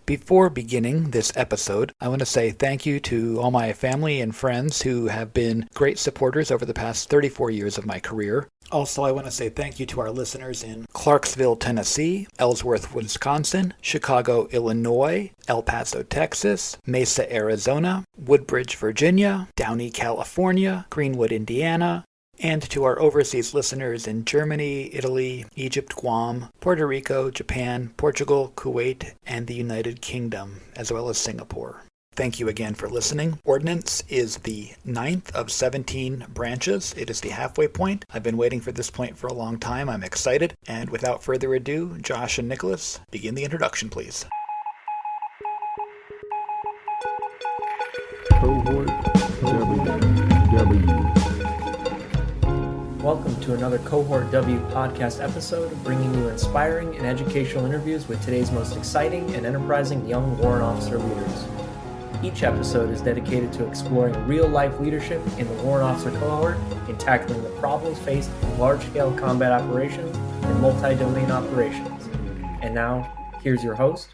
Before beginning this episode, I want to say thank you to all my family and friends who have been great supporters over the past 34 years of my career. Also, I want to say thank you to our listeners in Clarksville, Tennessee, Ellsworth, Wisconsin, Chicago, Illinois, El Paso, Texas, Mesa, Arizona, Woodbridge, Virginia, Downey, California, Greenwood, Indiana, and to our overseas listeners in Germany, Italy, Egypt, Guam, Puerto Rico, Japan, Portugal, Kuwait, and the United Kingdom, as well as Singapore. Thank you again for listening. Ordnance is the 9th of 17 branches. It is the halfway point. I've been waiting for this point for a long time. I'm excited. And without further ado, Josh and Nicholas, begin the introduction, please. Cohort W. Welcome to another Cohort W podcast episode, bringing you inspiring and educational interviews with today's most exciting and enterprising young warrant officer leaders. Each episode is dedicated to exploring real-life leadership in the warrant officer cohort and tackling the problems faced in large-scale combat operations and multi-domain operations. And now, here's your host.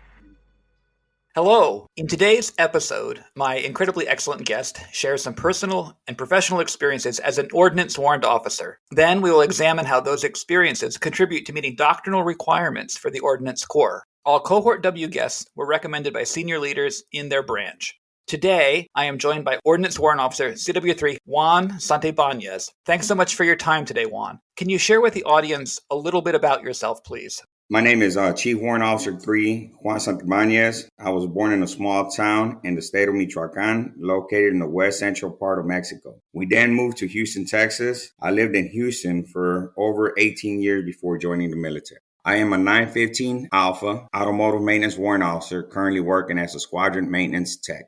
Hello! In today's episode, my incredibly excellent guest shares some personal and professional experiences as an Ordnance Warrant Officer. Then we will examine how those experiences contribute to meeting doctrinal requirements for the Ordnance Corps. All Cohort W guests were recommended by senior leaders in their branch. Today, I am joined by Ordnance Warrant Officer CW3 Juan Santibañez. Thanks so much for your time today, Juan. Can you share with the audience a little bit about yourself, please? My name is Chief Warrant Officer 3, Juan Santibañez. I was born in a small town in the state of Michoacán, located in the west central part of Mexico. We then moved to Houston, Texas. I lived in Houston for over 18 years before joining the military. I am a 915 Alpha Automotive Maintenance Warrant Officer, currently working as a Squadron Maintenance Tech.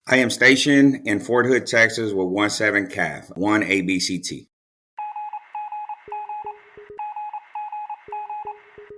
I am stationed in Fort Hood, Texas with 17 CAF, 1 ABCT.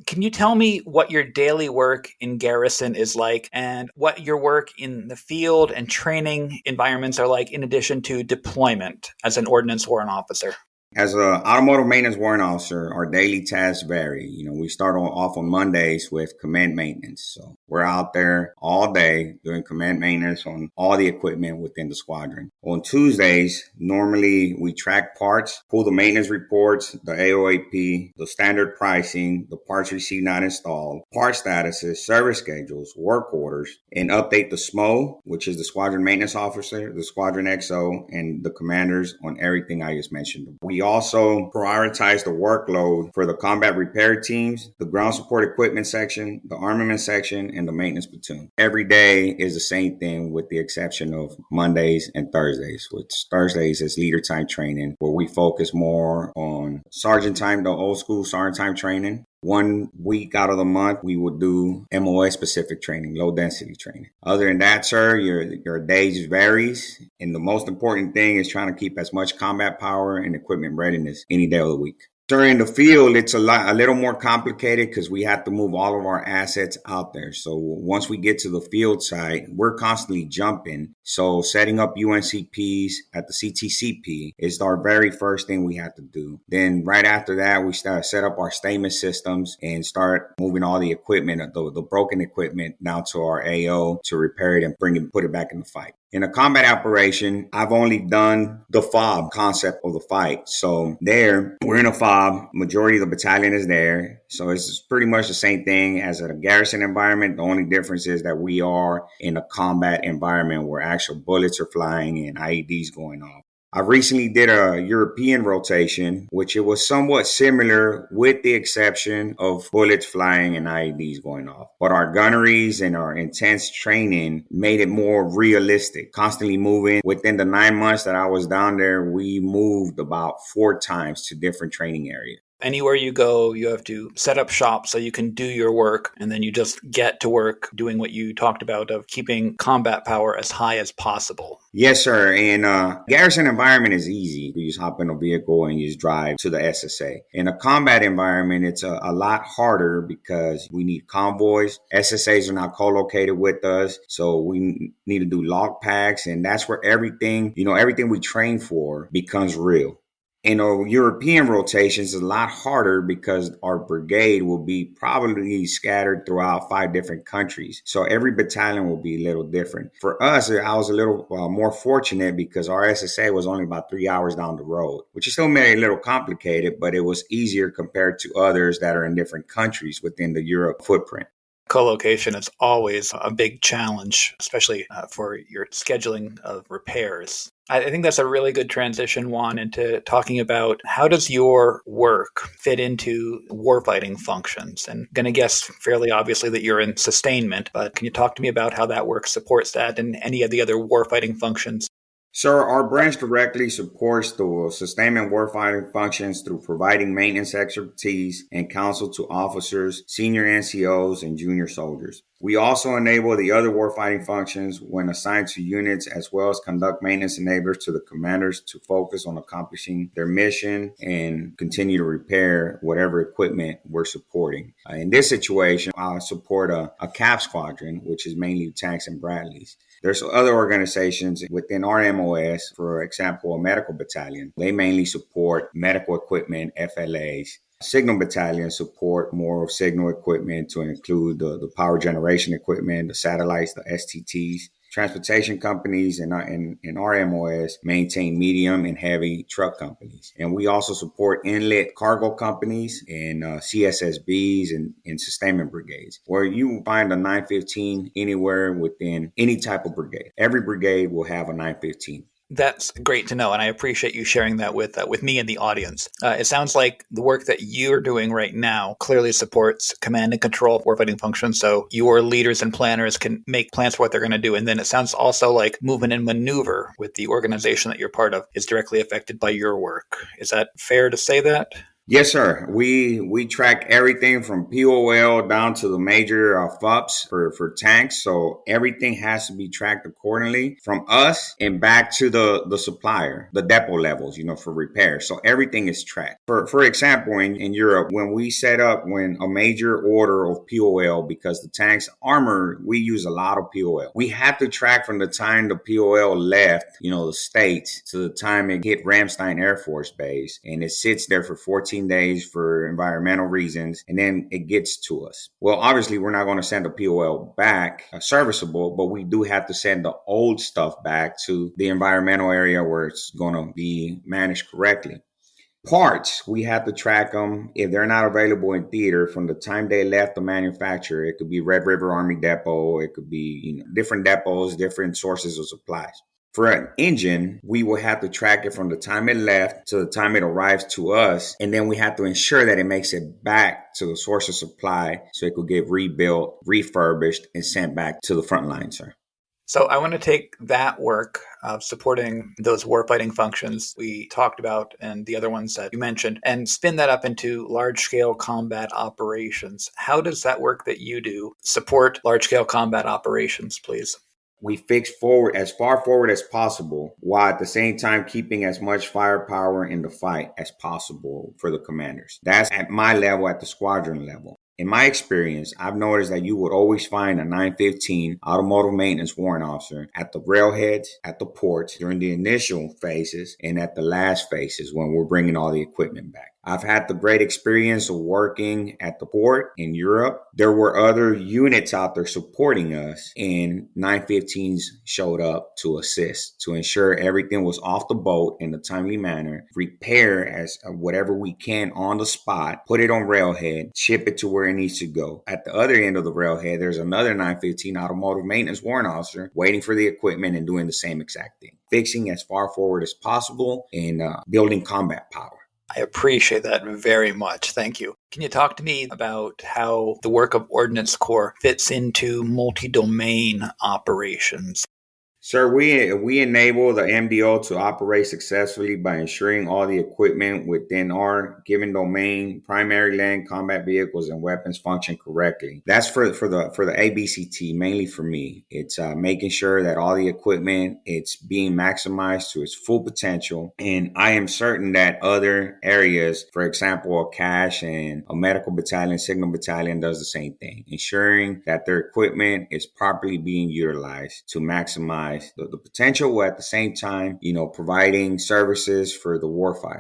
Can you tell me what your daily work in garrison is like and what your work in the field and training environments are like in addition to deployment as an Ordnance Warrant Officer? As an automotive maintenance warrant officer, our daily tasks vary. We start off on Mondays with command maintenance. So we're out there all day doing command maintenance on all the equipment within the squadron. On Tuesdays, normally we track parts, pull the maintenance reports, the AOAP, the standard pricing, the parts received not installed, part statuses, service schedules, work orders, and update the SMO, which is the Squadron Maintenance Officer, the Squadron XO, and the commanders on everything I just mentioned. We also prioritize the workload for the combat repair teams, the ground support equipment section, the armament section, and the maintenance platoon. Every day is the same thing with the exception of Mondays and Thursdays, which Thursdays is leader time training, where we focus more on sergeant time, the old school sergeant time training. 1 week out of the month, we would do MOS specific training, low density training. Other than that, sir, your days varies. And the most important thing is trying to keep as much combat power and equipment readiness any day of the week. During the field, it's a little more complicated because we have to move all of our assets out there. So once we get to the field site, we're constantly jumping. So setting up UNCPs at the CTCP is our very first thing we have to do. Then right after that, we set up our statement systems and start moving all the equipment, the broken equipment down to our AO to repair it and put it back in the fight. In a combat operation, I've only done the FOB concept of the fight. So there, we're in a FOB. Majority of the battalion is there. So it's pretty much the same thing as a garrison environment. The only difference is that we are in a combat environment where actual bullets are flying and IEDs going off. I recently did a European rotation, which it was somewhat similar with the exception of bullets flying and IEDs going off. But our gunneries and our intense training made it more realistic, constantly moving. Within the 9 months that I was down there, we moved about 4 times to different training areas. Anywhere you go, you have to set up shop so you can do your work, and then you just get to work doing what you talked about of keeping combat power as high as possible. Yes, sir. And garrison environment is easy. You just hop in a vehicle and you just drive to the SSA. In a combat environment, it's a lot harder because we need convoys. SSAs are not co-located with us, so we need to do log packs, and that's where everything we train for becomes real. In our European rotations, it's a lot harder because our brigade will be probably scattered throughout 5 different countries. So every battalion will be a little different. For us, I was a little more fortunate because our SSA was only about 3 hours down the road, which is still made it a little complicated, but it was easier compared to others that are in different countries within the Europe footprint. Co-location is always a big challenge, especially for your scheduling of repairs. I think that's a really good transition, Juan, into talking about how does your work fit into warfighting functions? And I'm going to guess fairly obviously that you're in sustainment, but can you talk to me about how that work supports that and any of the other warfighting functions? So our branch directly supports the sustainment warfighting functions through providing maintenance expertise and counsel to officers, senior NCOs, and junior soldiers. We also enable the other warfighting functions when assigned to units, as well as conduct maintenance enablers to the commanders to focus on accomplishing their mission and continue to repair whatever equipment we're supporting. In this situation, I support a CAP squadron, which is mainly tanks and Bradleys. There's other organizations within our MOS, for example, a medical battalion. They mainly support medical equipment, FLAs. Signal battalion support more of signal equipment to include the power generation equipment, the satellites, the STTs. Transportation companies in our MOS maintain medium and heavy truck companies. And we also support inlet cargo companies and CSSBs and sustainment brigades, where you find a 915 anywhere within any type of brigade. Every brigade will have a 915. That's great to know, and I appreciate you sharing that with me and the audience. It sounds like the work that you're doing right now clearly supports command and control of warfighting functions, so your leaders and planners can make plans for what they're going to do. And then it sounds also like movement and maneuver with the organization that you're part of is directly affected by your work. Is that fair to say that? Yes, sir. We track everything from POL down to the major FUPs for tanks. So everything has to be tracked accordingly from us and back to the supplier, the depot levels, for repair. So everything is tracked. For example, in Europe, when a major order of POL, because the tank's armor, we use a lot of POL. We have to track from the time the POL left, the States, to the time it hit Ramstein Air Force Base, and it sits there for 14 days for environmental reasons, and then it gets to us. Well, obviously, we're not going to send the POL back serviceable, but we do have to send the old stuff back to the environmental area where it's going to be managed correctly. Parts, we have to track them if they're not available in theater from the time they left the manufacturer. It could be Red River Army Depot. It could be different depots, different sources of supplies. For an engine, we will have to track it from the time it left to the time it arrives to us. And then we have to ensure that it makes it back to the source of supply so it could get rebuilt, refurbished, and sent back to the front line, sir. So I want to take that work of supporting those warfighting functions we talked about and the other ones that you mentioned and spin that up into large-scale combat operations. How does that work that you do support large-scale combat operations, please? We fix forward as far forward as possible, while at the same time keeping as much firepower in the fight as possible for the commanders. That's at my level, at the squadron level. In my experience, I've noticed that you would always find a 915 Automotive Maintenance Warrant Officer at the railheads, at the ports during the initial phases, and at the last phases when we're bringing all the equipment back. I've had the great experience of working at the port in Europe. There were other units out there supporting us, and 915s showed up to assist, to ensure everything was off the boat in a timely manner, repair as whatever we can on the spot, put it on railhead, ship it to where it needs to go. At the other end of the railhead, there's another 915 Automotive Maintenance Warrant Officer waiting for the equipment and doing the same exact thing, fixing as far forward as possible and building combat power. I appreciate that very much. Thank you. Can you talk to me about how the work of Ordnance Corps fits into multi-domain operations? Sir, we enable the MDO to operate successfully by ensuring all the equipment within our given domain, primary land, combat vehicles, and weapons function correctly. That's for the ABCT, mainly for me. It's making sure that all the equipment, it's being maximized to its full potential. And I am certain that other areas, for example, a cash and a medical battalion, signal battalion, does the same thing, ensuring that their equipment is properly being utilized to maximize the potential, while at the same time, providing services for the warfighter.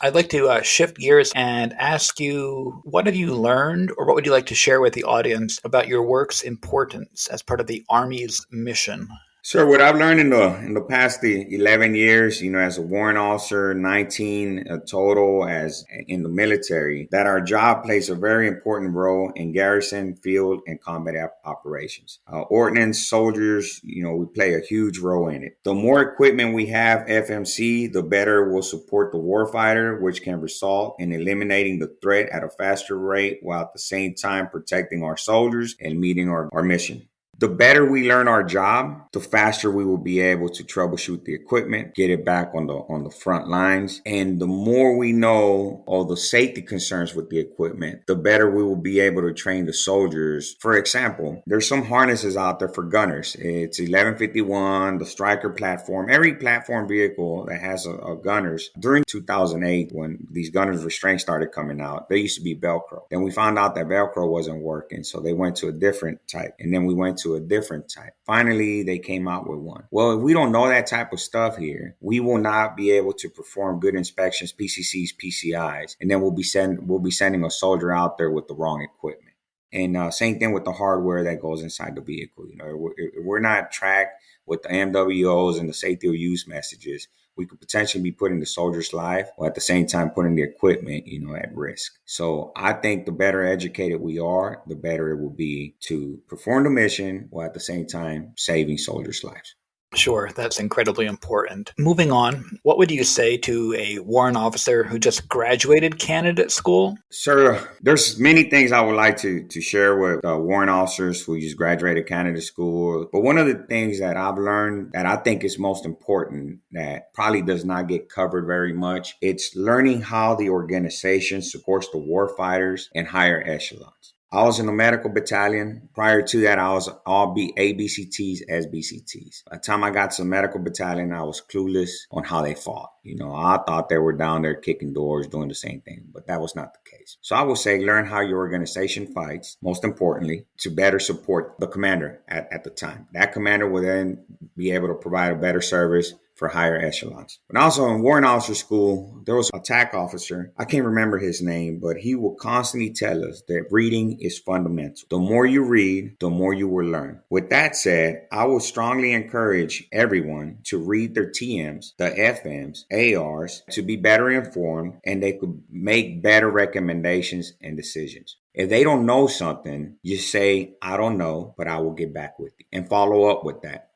I'd like to shift gears and ask you, what have you learned, or what would you like to share with the audience about your work's importance as part of the Army's mission? Sure. What I've learned in the past 11 years, as a warrant officer, 19 total as in the military, that our job plays a very important role in garrison, field, and combat operations. Ordnance soldiers, we play a huge role in it. The more equipment we have, FMC, the better we'll support the warfighter, which can result in eliminating the threat at a faster rate while at the same time protecting our soldiers and meeting our mission. The better we learn our job, the faster we will be able to troubleshoot the equipment, get it back on the front lines. And the more we know all the safety concerns with the equipment, the better we will be able to train the soldiers. For example, there's some harnesses out there for gunners. It's 1151, the Striker platform. Every platform vehicle that has a gunners. During 2008, when these gunners restraints started coming out, they used to be Velcro. Then we found out that Velcro wasn't working, so they went to a different type. And then we went to a different type. Finally, they came out with one. Well, if we don't know that type of stuff here, we will not be able to perform good inspections, PCCs, PCIs, and then we'll be sending a soldier out there with the wrong equipment. And same thing with the hardware that goes inside the vehicle. If we're not tracked with the MWOs and the safety of use messages, we could potentially be putting the soldier's life while at the same time putting the equipment, at risk. So I think the better educated we are, the better it will be to perform the mission while at the same time saving soldiers' lives. Sure, that's incredibly important. Moving on, what would you say to a warrant officer who just graduated candidate school? Sir, there's many things I would like to share with warrant officers who just graduated candidate school. But one of the things that I've learned that I think is most important that probably does not get covered very much, it's learning how the organization supports the warfighters and higher echelons. I was in the medical battalion. Prior to that, I was all ABCTs, SBCTs. By the time I got to the medical battalion, I was clueless on how they fought. I thought they were down there kicking doors, doing the same thing, but that was not the case. So I would say learn how your organization fights, most importantly, to better support the commander at the time. That commander will then be able to provide a better service for higher echelons. But also in warrant officer school, there was an attack officer. I can't remember his name, but he will constantly tell us that reading is fundamental. The more you read, the more you will learn. With that said, I would strongly encourage everyone to read their TMs, the FMs, ARs, to be better informed, and they could make better recommendations and decisions. If they don't know something, you say, I don't know, but I will get back with you, and follow up with that.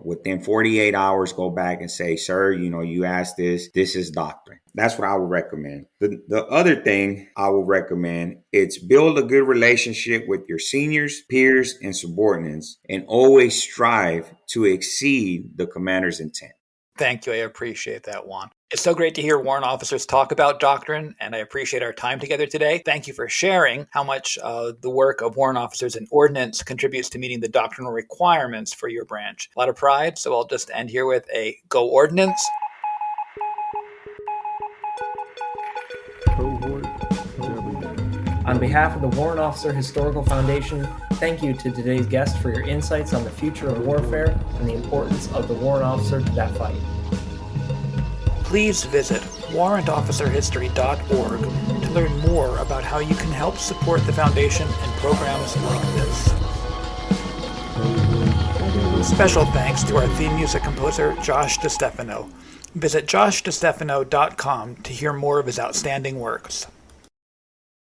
Within 48 hours, go back and say, sir, you asked this is doctrine. That's what I would recommend. The other thing I would recommend, it's build a good relationship with your seniors, peers, and subordinates, and always strive to exceed the commander's intent. Thank you. I appreciate that, Juan. It's so great to hear warrant officers talk about doctrine, and I appreciate our time together today. Thank you for sharing how much the work of warrant officers in Ordnance contributes to meeting the doctrinal requirements for your branch. A lot of pride, so I'll just end here with a go Ordnance. Cohort W. On behalf of the Warrant Officer Historical Foundation, thank you to today's guest for your insights on the future of warfare and the importance of the warrant officer to that fight. Please visit warrantofficerhistory.org to learn more about how you can help support the foundation and programs like this. Special thanks to our theme music composer, Josh DeStefano. Visit joshdestefano.com to hear more of his outstanding works.